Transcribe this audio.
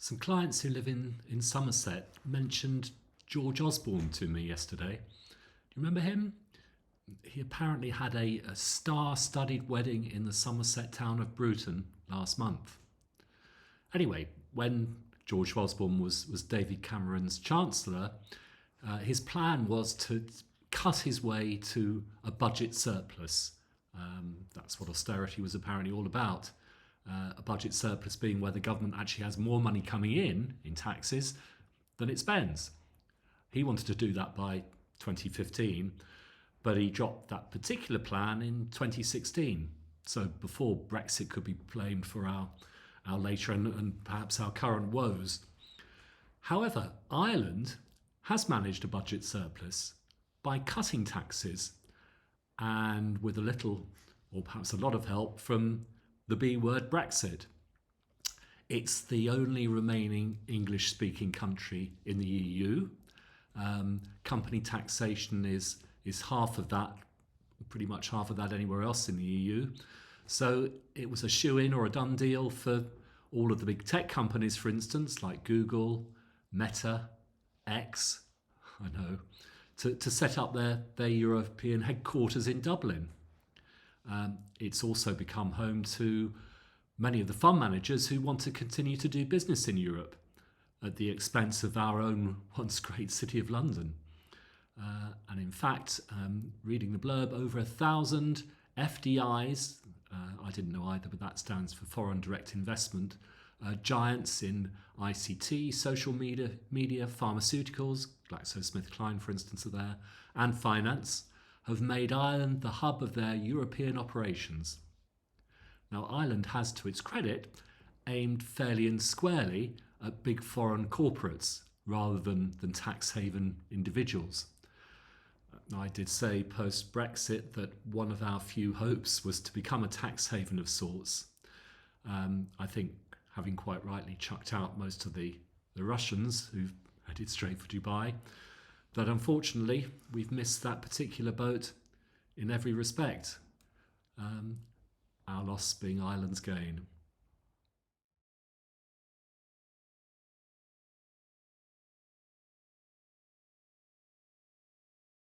Some clients who live in Somerset mentioned George Osborne to me yesterday. Do you remember him? He apparently had a star-studded wedding in the Somerset town of Bruton last month. Anyway, when George Osborne was David Cameron's Chancellor, his plan was to cut his way to a budget surplus. That's what austerity was apparently all about. A budget surplus being where the government actually has more money coming in taxes than it spends. He wanted to do that by 2015, but he dropped that particular plan in 2016. So before Brexit could be blamed for our later and perhaps our current woes. However, Ireland has managed a budget surplus by cutting taxes and with a little or perhaps a lot of help from the B word Brexit. It's the only remaining English-speaking country in the EU. Company taxation is half of that, pretty much half of that anywhere else in the EU. So it was a shoe-in or a done deal for all of the big tech companies, for instance, like Google, Meta, X, I know, to set up their European headquarters in Dublin. It's also become home to many of the fund managers who want to continue to do business in Europe at the expense of our own once great city of London. And in fact, reading the blurb, over 1,000 FDIs, I didn't know either, but that stands for foreign direct investment, giants in ICT, social media, pharmaceuticals, GlaxoSmithKline, for instance, are there, and finance, have made Ireland the hub of their European operations. Now, Ireland has, to its credit, aimed fairly and squarely at big foreign corporates rather than tax haven individuals. I did say post-Brexit that one of our few hopes was to become a tax haven of sorts. I think, having quite rightly chucked out most of the Russians who've headed straight for Dubai, that unfortunately we've missed that particular boat in every respect. Our loss being Ireland's gain.